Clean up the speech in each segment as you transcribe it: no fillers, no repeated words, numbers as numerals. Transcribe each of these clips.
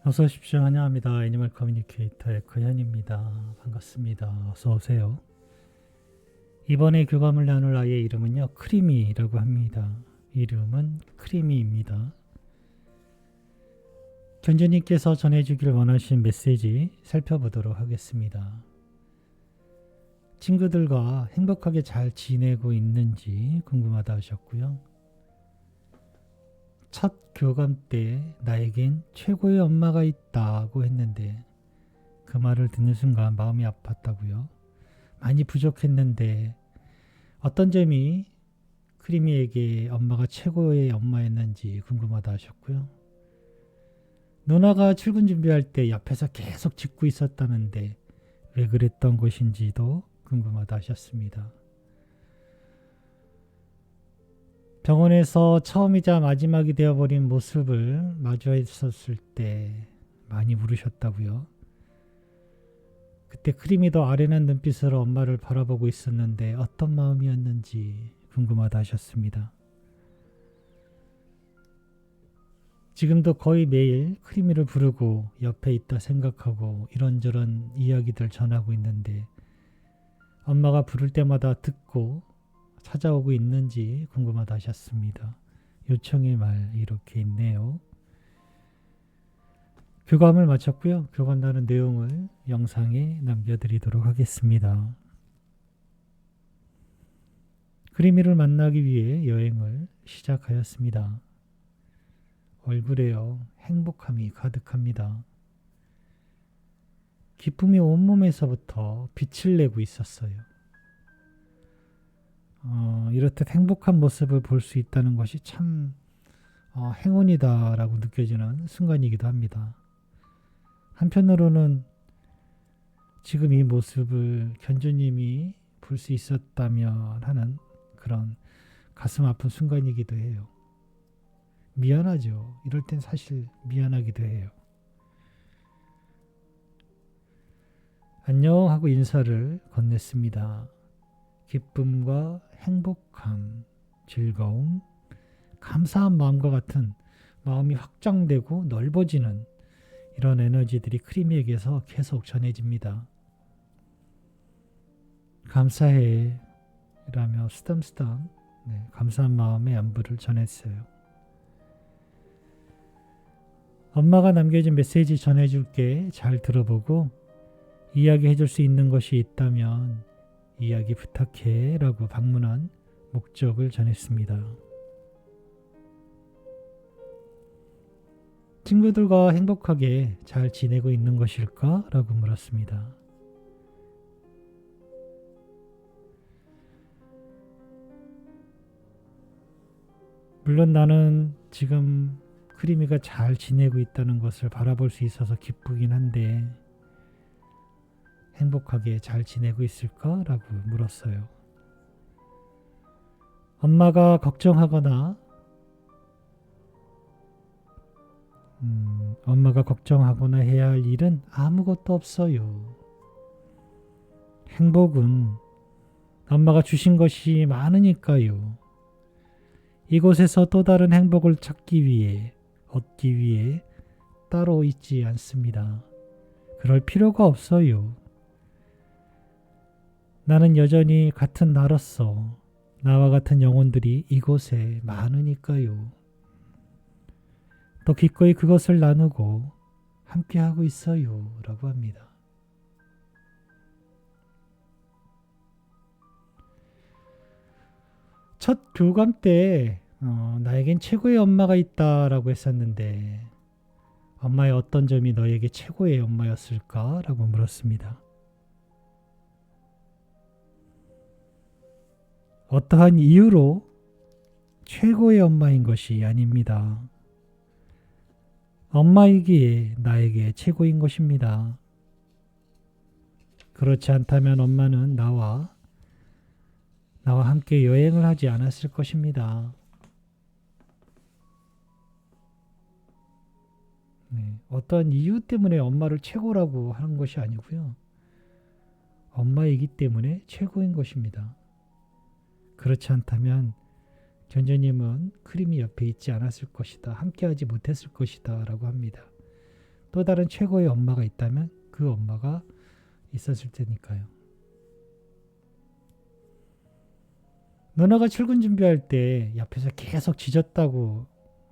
어서 오십시오. 환영합니다. 애니멀 커뮤니케이터의柯현입니다. 반갑습니다. 어서 오세요. 이번에 교감을 나눌 아이의 이름은요, 크리미라고 합니다. 이름은 크리미입니다. 견주님께서 전해주길 원하신 메시지 살펴보도록 하겠습니다. 친구들과 행복하게 잘 지내고 있는지 궁금하다 하셨고요. 첫 교감 때 나에겐 최고의 엄마가 있다고 했는데 그 말을 듣는 순간 마음이 아팠다고요. 많이 부족했는데 어떤 점이 크리미에게 엄마가 최고의 엄마였는지 궁금하다 하셨고요. 누나가 출근 준비할 때 옆에서 계속 짖고 있었다는데 왜 그랬던 것인지도 궁금하다 하셨습니다. 병원에서 처음이자 마지막이 되어버린 모습을 마주했었을 때 많이 울으셨다고요. 그때 크리미도 아련한 눈빛으로 엄마를 바라보고 있었는데 어떤 마음이었는지 궁금하다 하셨습니다. 지금도 거의 매일 크리미를 부르고 옆에 있다 생각하고 이런저런 이야기들 전하고 있는데 엄마가 부를 때마다 듣고 찾아오고 있는지 궁금하다 하셨습니다. 요청의 말 이렇게 있네요. 교감을 마쳤고요. 교감 나눈 내용을 영상에 남겨드리도록 하겠습니다. 크리미를 만나기 위해 여행을 시작하였습니다. 얼굴에요, 행복함이 가득합니다. 기쁨이 온몸에서부터 빛을 내고 있었어요. 이렇듯 행복한 모습을 볼 수 있다는 것이 참 행운이다라고 느껴지는 순간이기도 합니다. 한편으로는 지금 이 모습을 견주님이 볼 수 있었다면 하는 그런 가슴 아픈 순간이기도 해요. 미안하죠. 이럴 땐 사실 미안하기도 해요. 안녕 하고 인사를 건넸습니다. 기쁨과 행복함, 즐거움, 감사한 마음과 같은 마음이 확장되고 넓어지는 이런 에너지들이 크리미에게서 계속 전해집니다. 감사해 라며 쓰담쓰담 감사한 마음의 안부를 전했어요. 엄마가 남겨준 메시지 전해줄게. 잘 들어보고 이야기해줄 수 있는 것이 있다면 이야기 부탁해 라고 방문한 목적을 전했습니다. 친구들과 행복하게 잘 지내고 있는 것일까? 라고 물었습니다. 물론 나는 지금 크리미가 잘 지내고 있다는 것을 바라볼 수 있어서 기쁘긴 한데 행복하게 잘 지내고 있을까? 라고 물었어요. 엄마가 걱정하거나 해야 할 일은 아무것도 없어요. 행복은 엄마가 주신 것이 많으니까요. 이곳에서 또 다른 행복을 얻기 위해 따로 있지 않습니다. 그럴 필요가 없어요. 나는 여전히 같은 나로서 나와 같은 영혼들이 이곳에 많으니까요. 또 기꺼이 그것을 나누고 함께하고 있어요. 라고 합니다. 첫 교감 때 나에겐 최고의 엄마가 있다라고 했었는데 엄마의 어떤 점이 너에게 최고의 엄마였을까? 라고 물었습니다. 어떠한 이유로 최고의 엄마인 것이 아닙니다. 엄마이기에 나에게 최고인 것입니다. 그렇지 않다면 엄마는 나와 함께 여행을 하지 않았을 것입니다. 어떤 이유 때문에 엄마를 최고라고 하는 것이 아니고요. 엄마이기 때문에 최고인 것입니다. 그렇지 않다면 견주님은 크리미 옆에 있지 않았을 것이다. 함께하지 못했을 것이다. 라고 합니다. 또 다른 최고의 엄마가 있다면 그 엄마가 있었을 테니까요. 누나가 출근 준비할 때 옆에서 계속 짖었다고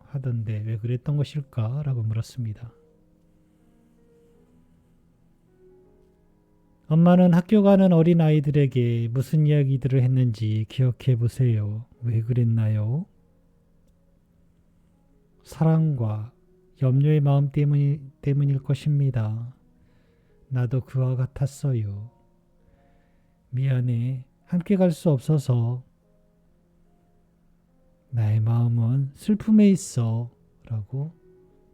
하던데 왜 그랬던 것일까? 라고 물었습니다. 엄마는 학교 가는 어린 아이들에게 무슨 이야기들을 했는지 기억해 보세요. 왜 그랬나요? 사랑과 염려의 마음 때문일 것입니다. 나도 그와 같았어요. 미안해. 함께 갈 수 없어서 나의 마음은 슬픔에 있어. 라고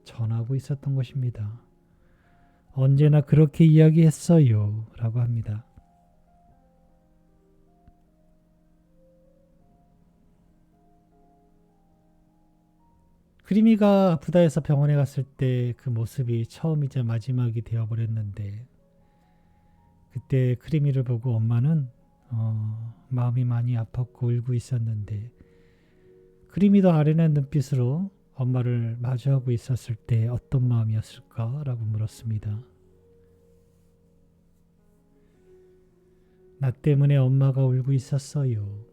전하고 있었던 것입니다. 언제나 그렇게 이야기했어요. 라고 합니다. 크리미가 아프다 해서 병원에 갔을 때 그 모습이 처음이자 마지막이 되어버렸는데 그때 크리미를 보고 엄마는 마음이 많이 아팠고 울고 있었는데 크리미도 아련한 눈빛으로 엄마를 마주하고 있었을 때 어떤 마음이었을까라고 물었습니다. 나 때문에 엄마가 울고 있었어요.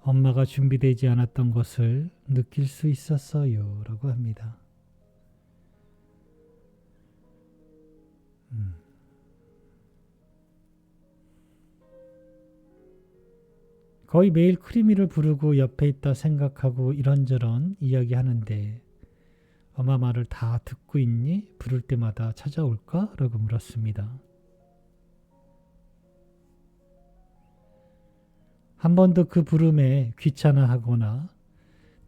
엄마가 준비되지 않았던 것을 느낄 수 있었어요. 라고 합니다. 거의 매일 크리미를 부르고 옆에 있다 생각하고 이런저런 이야기하는데 엄마 말을 다 듣고 있니? 부를 때마다 찾아올까? 라고 물었습니다. 한 번도 그 부름에 귀찮아하거나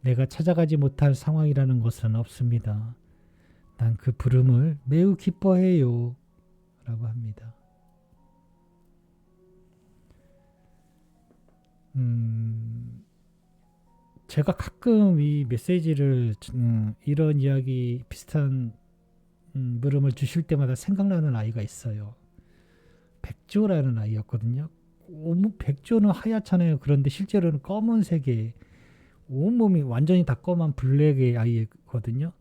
내가 찾아가지 못할 상황이라는 것은 없습니다. 난 그 부름을 매우 기뻐해요. 라고 합니다. 제가 가끔 이 메시지를 이런 이야기 비슷한 물음을 주실 때마다 생각나는 아이가 있어요. 백조라는 아이였거든요. 백조는 하얗잖아요. 그런데 실제로는 검은색의 온몸이 완전히 다 검은 블랙의 아이거든요.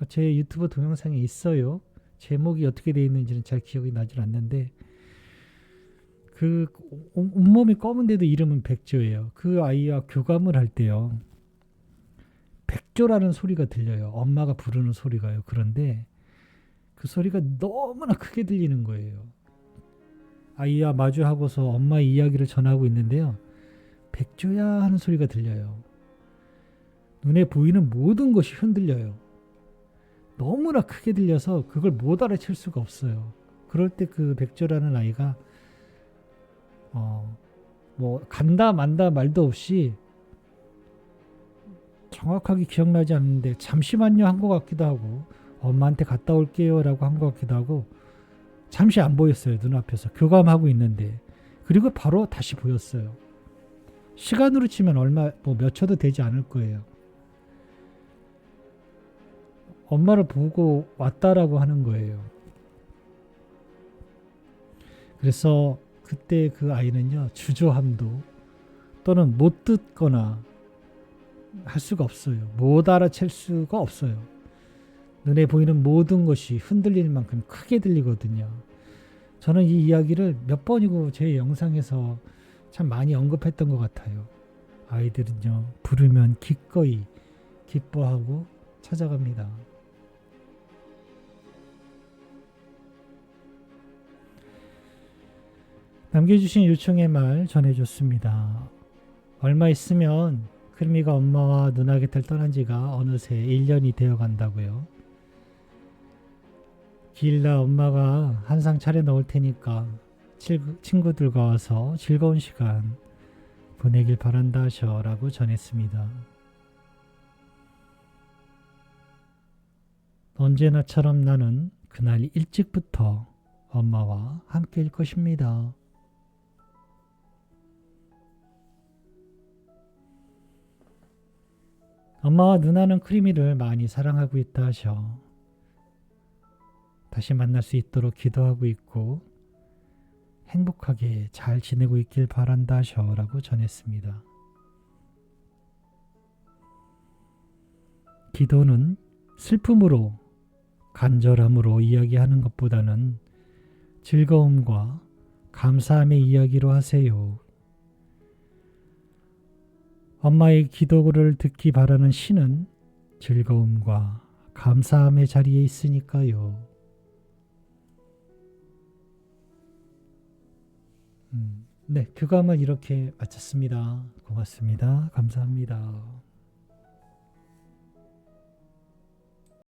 제 유튜브 동영상에 있어요. 제목이 어떻게 되어 있는지는 잘 기억이 나질 않는데 그 온몸이 검은데도 이름은 백조예요. 그 아이와 교감을 할 때요. 백조라는 소리가 들려요. 엄마가 부르는 소리가요. 그런데 그 소리가 너무나 크게 들리는 거예요. 아이와 마주하고서 엄마의 이야기를 전하고 있는데요. 백조야 하는 소리가 들려요. 눈에 보이는 모든 것이 흔들려요. 너무나 크게 들려서 그걸 못 알아챌 수가 없어요. 그럴 때 그 백조라는 아이가 뭐 간다 만다 말도 없이 정확하게 기억나지 않는데 잠시만요 한 것 같기도 하고 엄마한테 갔다 올게요 라고 한 것 같기도 하고 잠시 안 보였어요. 눈앞에서 교감하고 있는데 그리고 바로 다시 보였어요. 시간으로 치면 몇 초도 되지 않을 거예요. 엄마를 보고 왔다라고 하는 거예요. 그래서 그때 그 아이는요 주저함도 또는 못 듣거나 할 수가 없어요. 못 알아챌 수가 없어요. 눈에 보이는 모든 것이 흔들릴 만큼 크게 들리거든요. 저는 이 이야기를 몇 번이고 제 영상에서 참 많이 언급했던 것 같아요. 아이들은요 부르면 기꺼이 기뻐하고 찾아갑니다. 남겨주신 요청의 말 전해줬습니다. 얼마 있으면 크리미가 엄마와 누나 곁을 떠난 지가 어느새 1년이 되어 간다고요. 기일날 엄마가 한상 차려 놓을 테니까 친구들과 와서 즐거운 시간 보내길 바란다 하셔라고 전했습니다. 언제나처럼 나는 그날 일찍부터 엄마와 함께일 것입니다. 엄마와 누나는 크리미를 많이 사랑하고 있다 하셔. 다시 만날 수 있도록 기도하고 있고 행복하게 잘 지내고 있길 바란다 하셔라고 전했습니다. 기도는 슬픔으로 간절함으로 이야기하는 것보다는 즐거움과 감사함의 이야기로 하세요. 엄마의 기도를 듣기 바라는 신은 즐거움과 감사함의 자리에 있으니까요. 네, 교감을 이렇게 마쳤습니다. 고맙습니다. 감사합니다.